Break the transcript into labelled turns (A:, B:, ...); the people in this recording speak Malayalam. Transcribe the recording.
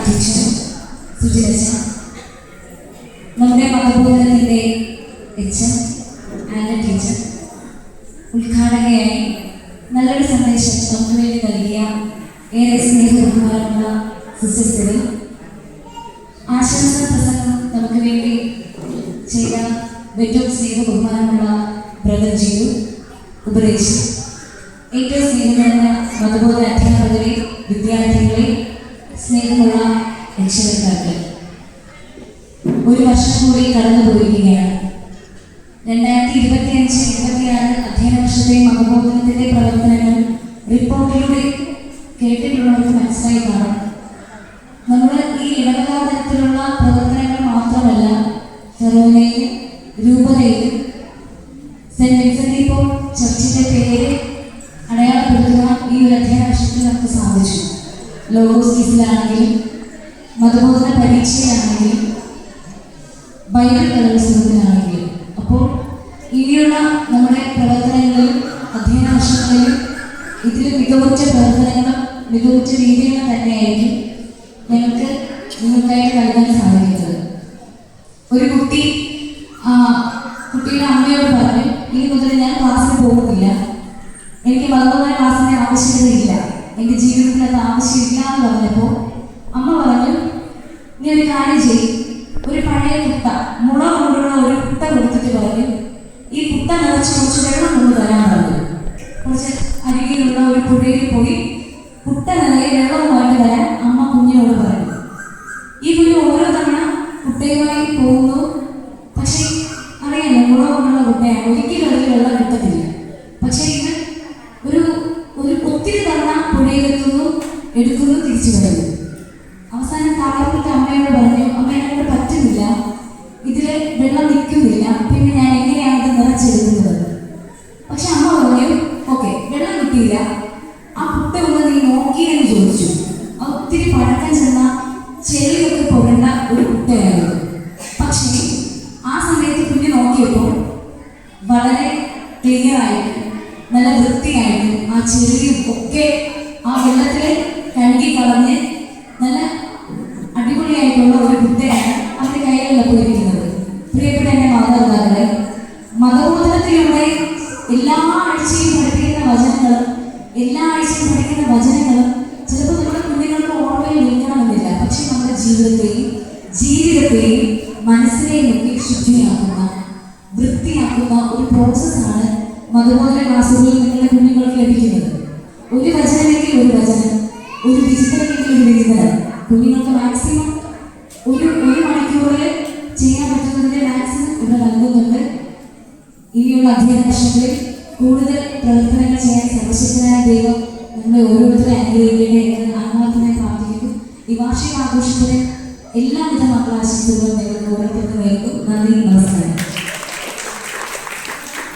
A: ടീച്ചർ സുജിലച്ച, നമ്മുടെ മതബോധനത്തിൻ്റെ എച്ച് ആൻഡ് ടീച്ചർ, ഉദ്ഘാടകയായി നല്ലൊരു സന്ദേശം നമുക്ക് വേണ്ടി നൽകിയ ഏറെ സ്നേഹബഹുമാനമുള്ള സിസ്റ്റർ സെറി, ആശംസാ പ്രസംഗം നമുക്ക് വേണ്ടി ചെയ്ത ഏറ്റവും സ്നേഹബഹുമാനമുള്ള ബ്രദർ ജിയു, ഉപദേശി, ഏറ്റവും സ്നേഹം നിറഞ്ഞ മതബോധ അധ്യാപകരെ, വിദ്യാർത്ഥികളെ, സ്നേഹമുള്ള രക്ഷകർത്താക്കളെ, ഒരു വർഷം കൂടി കടന്നു പോയിരിക്കുകയാണ്. 2025-26 അധ്യയന വർഷത്തെ മതബോധനത്തിൻ്റെ പ്രവർത്തനങ്ങൾ റിപ്പോർട്ടിലൂടെ കേട്ടിട്ടുള്ളവർക്ക് മനസ്സിലായി കാണും. നമ്മൾ ഈ ഇടവകാലത്തിലുള്ള പ്രവർത്തനങ്ങൾ മാത്രമല്ല, ഫെറോനയിലും രൂപതയിലും സെന്റ് വിൻസെന്റ് പോൾ ചർച്ചിന്റെ പേര് അടയാളപ്പെടുത്തുവാൻ ഈ ഒരു അധ്യയന വർഷത്തിൽ നമുക്ക് സാധിച്ചു. ലോഗോസ് ക്വിസിലാണെങ്കിലും മതബോധന പരീക്ഷയിലാണെങ്കിലും ബൈബിൾ കലോത്സവത്തിലാണെങ്കിലും, അപ്പോൾ ഇനിയുള്ള നമ്മുടെ പ്രവർത്തനങ്ങളിലും അധ്യയന വർഷങ്ങളിലും ഇതിൽ മികവുറ്റ പ്രവർത്തനങ്ങളും മികവുറ്റ രീതികളും തന്നെയായിരിക്കും ഞങ്ങൾക്ക് നിങ്ങൾക്കായിട്ട് നൽകാൻ സാധിക്കുന്നത്. ഒരു കുട്ടിയുടെ അമ്മയോട് പറഞ്ഞു, ഇനി മുതൽ ഞാൻ ക്ലാസ്സിൽ പോകുന്നില്ല, എനിക്ക് മതബോധന ക്ലാസ്സിൻ്റെ ആവശ്യകതയില്ല, എൻ്റെ ജീവിതത്തിൽ അത് ആവശ്യമില്ല എന്ന് പറഞ്ഞപ്പോൾ അമ്മ പറഞ്ഞു, നീ ഒരു കാര്യം ചെയ്യും, ഒരു പഴയ കുട്ട, മുള കൊണ്ടുള്ള ഒരു കുട്ട കൊടുത്തിട്ട് പറഞ്ഞു, ഈ കുട്ട നിറച്ച് കുറച്ച് വെള്ളം കൊണ്ട് തരാൻ പറഞ്ഞു. കുറച്ച് അരികിലുള്ള ഒരു പുഴയിൽ പോയി കുട്ട നിറയെ വെള്ളവുമായിട്ട് വരാൻ അമ്മ കുഞ്ഞിനോട് പറഞ്ഞു. ഈ കുഞ്ഞ് ഓരോ തവണ കുട്ടയുമായി പോകുന്നു. പക്ഷേ അറിയാമല്ലോ, മുള കൊണ്ടുള്ള കുട്ടയാണ്, ഒരിക്കലും അതിൽ വെള്ളം കിട്ടത്തില്ല. പക്ഷേ ഇത് ഒരു ഒത്തിരി തവണ പുഴയിലെത്തുന്നു, എടുക്കുന്നു, തിരിച്ചു വരുന്നു. അവസാനം താഴോട്ട് അമ്മയോട് പറഞ്ഞു, അമ്മ എന്നോട് പറ്റുന്നില്ല, ഇതിൽ വെള്ളം നിൽക്കുന്നില്ല, പിന്നെ ഞാൻ എങ്ങനെയാണ് ഇത് നിറച്ചെടുക്കുന്നത്? പക്ഷെ അമ്മ പറഞ്ഞു, ഓക്കെ, വെള്ളം കിട്ടിയില്ല, ആ കുട്ട ഒന്ന് നീ നോക്കിയെന്ന് ചോദിച്ചു. ഒത്തിരി പഴക്കം ചെന്ന ചെളിയൊക്കെ പോകേണ്ട ഒരു കുട്ടയായിരുന്നു. പക്ഷേ ആ സമയത്ത് കുഞ്ഞ് നോക്കിയപ്പോൾ വളരെ ക്ലിയറായിട്ട് നല്ല വൃത്തിയായിട്ട് ആ ചെളിയും ഒക്കെ ആ വെള്ളത്തിൽ കഴുകി കളഞ്ഞ് നല്ല അടിപൊളിയായിട്ടുള്ള ഒരു കുട്ടയാണ് അവരുടെ കൈകളിൽ പോയിരിക്കുന്നത്. പ്രിയപ്പെട്ട എൻ്റെ മാതാപിതാക്കളെ, മതബോധനത്തിലൂടെ എല്ലാ ആഴ്ചയും പഠിപ്പിക്കുന്ന വചനങ്ങളും ചിലപ്പോൾ നമ്മുടെ കുഞ്ഞുങ്ങൾക്ക് ഓർമ്മയിൽ നിൽക്കണമെന്നില്ല. പക്ഷെ നമ്മുടെ ജീവിതത്തെയും മനസ്സിനെയും ഒക്കെ ശുദ്ധിയാക്കുന്ന, വൃത്തിയാക്കുന്ന ഒരു പ്രോസസ്സാണ് മതബോധന ക്ലാസ്സുകളിൽ നിങ്ങളുടെ കുഞ്ഞുങ്ങൾക്ക് ലഭിക്കുന്നത്. ഒരു വചനമെങ്കിൽ ഒരു വചനം, ഒരു വിചിത്രമെങ്കിൽ ഒരു വിചിത്രം, കുഞ്ഞുങ്ങൾക്ക് മാക്സിമം ഒരു മണിക്കൂറിൽ ചെയ്യാൻ പറ്റുന്നതിൻ്റെ മാക്സിമം ഇവിടെ നൽകുന്നുണ്ട്. ഇനിയുള്ള അധ്യയന വർഷങ്ങളിൽ കൂടുതൽ പ്രവർത്തനങ്ങൾ ചെയ്യാൻ സർവശക്തനായ ദൈവം നമ്മളെ ഓരോരുത്തരെ അനുഗ്രഹിക്കട്ടെ എന്ന് ആത്മാർത്ഥമായി പ്രാർത്ഥിക്കുന്നു. ഈ വാർഷിക ആഘോഷത്തിന് എല്ലാവിധ മംഗളാശംസകളും നിങ്ങൾക്ക് ഓരോരുത്തർക്കും നൽകും. നന്ദി, നമസ്കാരം.